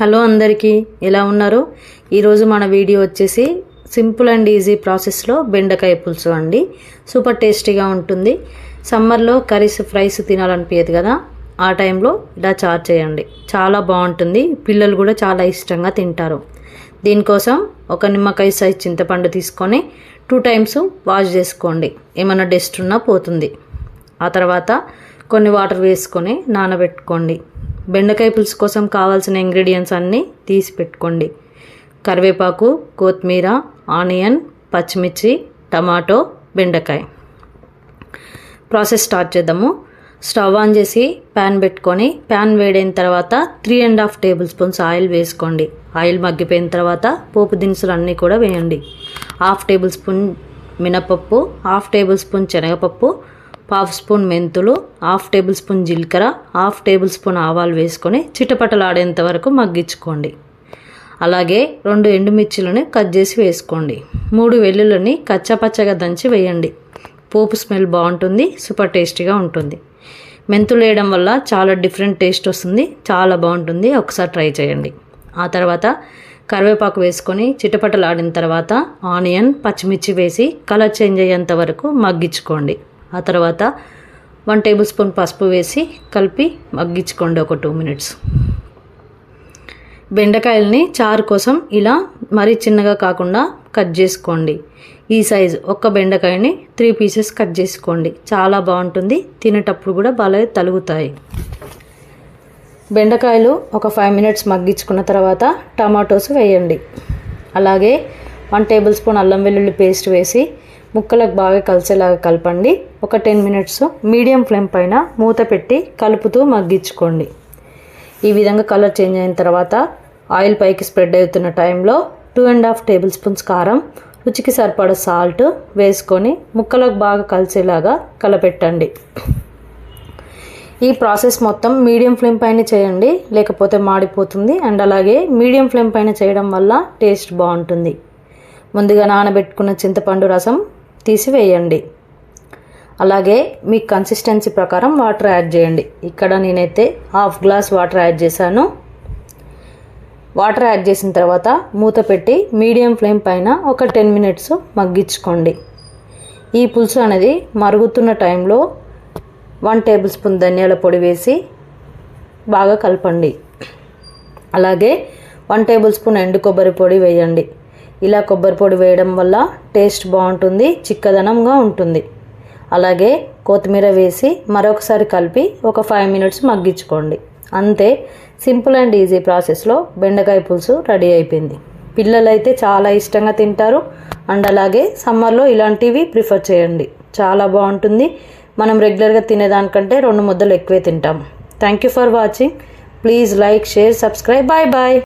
Hello అందరికీ, ఎలా ఉన్నారు? ఈరోజు మన వీడియో వచ్చేసి సింపుల్ అండ్ ఈజీ ప్రాసెస్లో బెండకాయ పులుసు అండి. సూపర్ టేస్టీగా ఉంటుంది. సమ్మర్లో కర్రీస్ ఫ్రైస్ తినాలనిపించదు కదా, ఆ టైంలో ఇలా చారు చేయండి, చాలా బాగుంటుంది. పిల్లలు కూడా చాలా ఇష్టంగా తింటారు. దీనికోసం ఒక నిమ్మకాయ సైజ్ చింతపండు తీసుకొని 2 times వాష్ చేసుకోండి, ఏమైనా డస్ట్ ఉన్నా పోతుంది. ఆ తర్వాత కొన్ని వాటర్ వేసుకొని నానబెట్టుకోండి. బెండకాయ పులుసు కోసం కావాల్సిన ఇంగ్రీడియంట్స్ అన్నీ తీసి పెట్టుకోండి. కరివేపాకు, కొత్తిమీర, ఆనియన్, పచ్చిమిర్చి, టమాటో, బెండకాయ. ప్రాసెస్ స్టార్ట్ చేద్దాము. స్టవ్ ఆన్ చేసి ప్యాన్ పెట్టుకొని ప్యాన్ వేడైన తర్వాత 3.5 tablespoons ఆయిల్ వేసుకోండి. ఆయిల్ మగ్గిపోయిన తర్వాత పోపు దినుసులు అన్నీ కూడా వేయండి. 1/2 tablespoon మినపప్పు, 1/2 tablespoon శనగపప్పు, 1/2 spoon మెంతులు, 1/2 tablespoon జీలకర్ర, 1/2 tablespoon ఆవాలు వేసుకొని చిటపటలాడేంత వరకు మగ్గించుకోండి. అలాగే 2 ఎండుమిర్చిలను కట్ చేసి వేసుకోండి. 3 వెల్లుల్లిని కచ్చపచ్చగా దంచి వేయండి. పోపు స్మెల్ బాగుంటుంది, సూపర్ టేస్టీగా ఉంటుంది. మెంతులు వేయడం వల్ల చాలా డిఫరెంట్ టేస్ట్ వస్తుంది, చాలా బాగుంటుంది. ఒకసారి ట్రై చేయండి. ఆ తర్వాత కరివేపాకు వేసుకొని చిటపటలాడిన తర్వాత ఆనియన్, పచ్చిమిర్చి వేసి కలర్ చేంజ్ అయ్యేంత వరకు మగ్గించుకోండి. ఆ తర్వాత 1 tablespoon పసుపు వేసి కలిపి మగ్గించుకోండి ఒక 2 minutes. బెండకాయలని చారు కోసం ఇలా మరీ చిన్నగా కాకుండా కట్ చేసుకోండి. ఈ సైజు ఒక్క బెండకాయని 3 pieces కట్ చేసుకోండి, చాలా బాగుంటుంది. తినేటప్పుడు కూడా బాగా తలుగుతాయి. బెండకాయలు ఒక 5 minutes మగ్గించుకున్న తర్వాత టమాటోస్ వేయండి. అలాగే 1 tablespoon అల్లం వెల్లుల్లి పేస్ట్ వేసి ముక్కలకు బాగా కలిసేలాగా కలపండి. ఒక 10 minutes మీడియం ఫ్లేమ్ పైన మూత పెట్టి కలుపుతూ మగ్గించుకోండి. ఈ విధంగా కలర్ చేంజ్ అయిన తర్వాత ఆయిల్ పైకి స్ప్రెడ్ అవుతున్న టైంలో 2.5 tablespoons కారం, రుచికి సరిపడా సాల్ట్ వేసుకొని ముక్కలకు బాగా కలిసేలాగా కలపెట్టండి. ఈ ప్రాసెస్ మొత్తం మీడియం ఫ్లేమ్ పైన చేయండి, లేకపోతే మాడిపోతుంది. అండ్ అలాగే మీడియం ఫ్లేమ్ పైన చేయడం వల్ల టేస్ట్ బాగుంటుంది. ముందుగా నానబెట్టుకున్న చింతపండు రసం తీసివేయండి. అలాగే మీ కన్సిస్టెన్సీ ప్రకారం వాటర్ యాడ్ చేయండి. ఇక్కడ నేనైతే 1/2 glass వాటర్ యాడ్ చేశాను. వాటర్ యాడ్ చేసిన తర్వాత మూత పెట్టి మీడియం ఫ్లేమ్ పైన ఒక 10 minutes మగ్గించుకోండి. ఈ పులుసు అనేది మరుగుతున్న టైంలో 1 tablespoon ధనియాల పొడి వేసి బాగా కలపండి. అలాగే 1 tablespoon ఎండు కొబ్బరి పొడి వేయండి. ఇలా కొబ్బరి పొడి వేయడం వల్ల టేస్ట్ బాగుంటుంది, చిక్కదనంగా ఉంటుంది. అలాగే కొత్తిమీర వేసి మరొకసారి కలిపి ఒక 5 minutes మగ్గించుకోండి. అంతే, సింపుల్ అండ్ ఈజీ ప్రాసెస్లో బెండకాయ పులుసు రెడీ అయిపోయింది. పిల్లలైతే చాలా ఇష్టంగా తింటారు. అండ్ అలాగే సమ్మర్లో ఇలాంటివి ప్రిఫర్ చేయండి, చాలా బాగుంటుంది. మనం రెగ్యులర్గా తినేదానికంటే 2 ముద్దలు ఎక్కువే తింటాం. Thank you for watching. Please like, share, subscribe. Bye bye.